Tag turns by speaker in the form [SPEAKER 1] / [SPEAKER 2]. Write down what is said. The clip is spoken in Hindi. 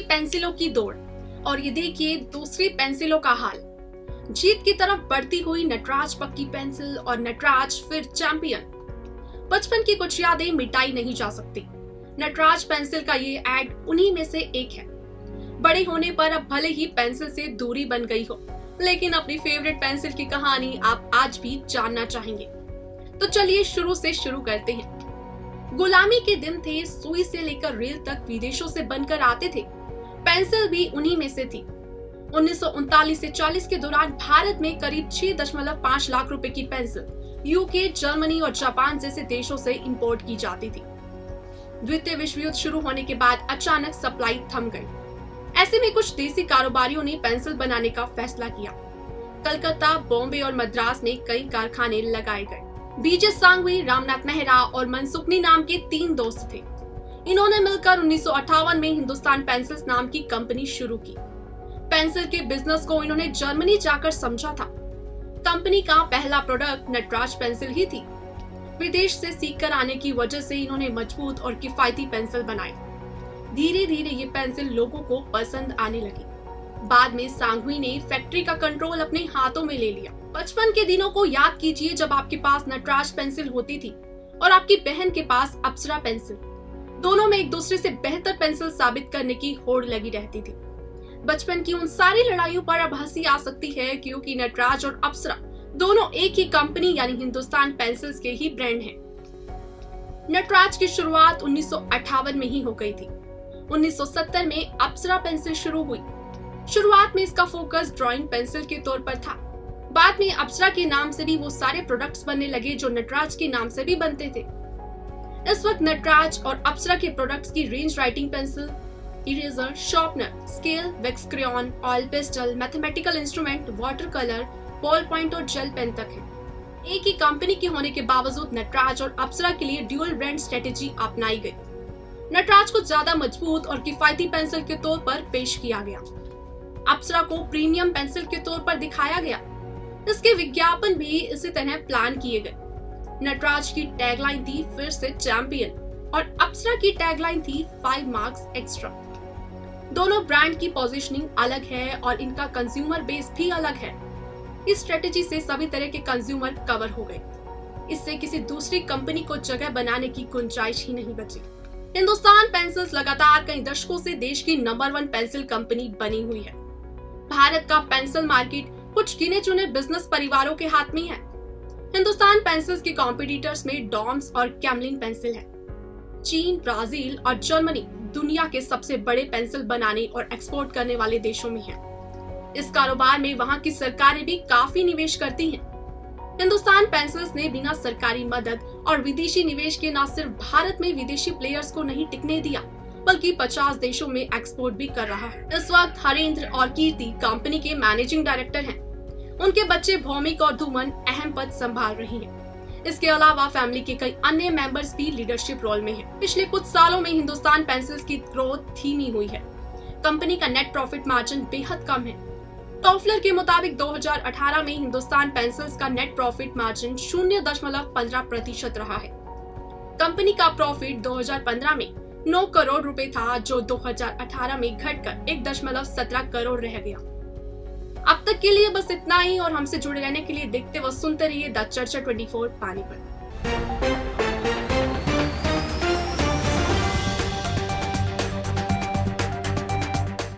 [SPEAKER 1] पेंसिलों की दौड़ और ये देखिए दूसरी पेंसिलों का हाल। जीत की तरफ बढ़ती हुई नटराज पक्की पेंसिल और नटराज फिर चैंपियन। बचपन की कुछ यादें मिटाई नहीं जा सकती। नटराज पेंसिल का ये एड उन्हीं में से एक है। बड़े होने पर अब भले ही पेंसिल से दूरी बन गई हो, लेकिन अपनी फेवरेट पेंसिल की कहानी आप आज भी जानना चाहेंगे। तो चलिए शुरू से शुरू करते हैं। गुलामी के दिन थे, सुई से लेकर रेल तक विदेशों से बनकर आते थे। पेंसिल भी उन्हीं में से थी। 1939 से 40 के दौरान भारत में करीब 6.5 लाख रुपए की पेंसिल यूके, जर्मनी और जापान जैसे देशों से इंपोर्ट की जाती थी। द्वितीय विश्व युद्ध शुरू होने के बाद अचानक सप्लाई थम गई। ऐसे में कुछ देसी कारोबारियों ने पेंसिल बनाने का फैसला किया। कलकत्ता, बॉम्बे और मद्रास में कई कारखाने लगाए गए। बीजे सांघवी, रामनाथ मेहरा और मनसुखनी नाम के 3 दोस्त थे। इन्होंने मिलकर 1958 में हिंदुस्तान पेंसिल्स नाम की कंपनी शुरू की। पेंसिल के बिजनेस को इन्होंने जर्मनी जाकर समझा था। कंपनी का पहला प्रोडक्ट नटराज पेंसिल ही थी। विदेश से सीखकर आने की वजह से इन्होंने मजबूत और किफायती पेंसिल बनाए। धीरे धीरे ये पेंसिल लोगों को पसंद आने लगी। बाद में सांघवी ने फैक्ट्री का कंट्रोल अपने हाथों में ले लिया। बचपन के दिनों को याद कीजिए जब आपके पास नटराज पेंसिल होती थी और आपकी बहन के पास अप्सरा पेंसिल। दोनों में एक दूसरे से बेहतर पेंसिल साबित करने की होड़ लगी रहती थी। बचपन की उन सारी लड़ाइयों पर अब हंसी आ सकती है, क्योंकि नटराज और अप्सरा दोनों एक ही कंपनी यानी हिंदुस्तान पेंसिल्स के ही ब्रांड हैं। नटराज की शुरुआत 1958 में ही हो गई थी। 1970 में अप्सरा पेंसिल शुरू हुई। शुरुआत में इसका फोकस ड्राइंग पेंसिल के तौर पर था। बाद में अप्सरा के नाम से भी वो सारे प्रोडक्ट्स बनने लगे जो नटराज के नाम से भी बनते थे। इस वक्त नटराज और अप्सरा के प्रोडक्ट्स की range writing pencil, eraser, sharpener, scale, wax crayon, oil pastel, mathematical instrument, water colour, ball point और जेल पेन तक है। एक ही कंपनी के होने के बावजूद नटराज और अप्सरा के लिए ड्यूअल ब्रांड स्ट्रेटेजी अपनाई गई। नटराज को ज्यादा मजबूत और किफायती पेंसिल के तौर पर पेश किया गया। अप्सरा को प्रीमियम पेंसिल के तौर पर दिखाया गया। इसके विज्ञापन भी इसी तरह प्लान किए गए। नटराज की टैगलाइन थी फिर से चैंपियन और अप्सरा की टैगलाइन थी 5 मार्क्स एक्स्ट्रा। दोनों ब्रांड की पोजीशनिंग अलग है और इनका कंज्यूमर बेस भी अलग है। इस स्ट्रेटेजी से सभी तरह के कंज्यूमर कवर हो गए। इससे किसी दूसरी कंपनी को जगह बनाने की गुंजाइश ही नहीं बची। हिंदुस्तान पेंसिल्स लगातार कई दशकों से देश की नंबर 1 पेंसिल कंपनी बनी हुई है। भारत का पेंसिल मार्केट कुछ गिने चुने बिजनेस परिवारों के हाथ में है। हिंदुस्तान पेंसिल्स के कॉम्पिटिटर्स में डॉम्स और कैमलिन पेंसिल है। चीन, ब्राजील और जर्मनी दुनिया के सबसे बड़े पेंसिल बनाने और एक्सपोर्ट करने वाले देशों में हैं। इस कारोबार में वहां की सरकारें भी काफी निवेश करती हैं। हिंदुस्तान पेंसिल्स ने बिना सरकारी मदद और विदेशी निवेश के न सिर्फ भारत में विदेशी प्लेयर्स को नहीं टिकने दिया, बल्कि 50 देशों में एक्सपोर्ट भी कर रहा है। इस वक्त हरेंद्र और कीर्ति कंपनी के मैनेजिंग डायरेक्टर हैं। उनके बच्चे भौमिक और धूमन अहम पद संभाल रही हैं। इसके अलावा फैमिली के कई अन्य मेंबर्स भी लीडरशिप रोल में हैं। पिछले कुछ सालों में हिंदुस्तान पेंसिल्स की ग्रोथ धीमी हुई है। कंपनी का नेट प्रॉफिट मार्जिन बेहद कम है। टॉफलर के मुताबिक 2018 में हिंदुस्तान पेंसिल्स का नेट प्रॉफिट मार्जिन 0.15% रहा है। कंपनी का प्रॉफिट 2015 में 9 करोड़ रुपए था, जो 2018 में घटकर 1.17 करोड़ रह गया। अब तक के लिए बस इतना ही, और हमसे जुड़े रहने के लिए देखते व सुनते रहिए द चर्चा 24 पानीपत।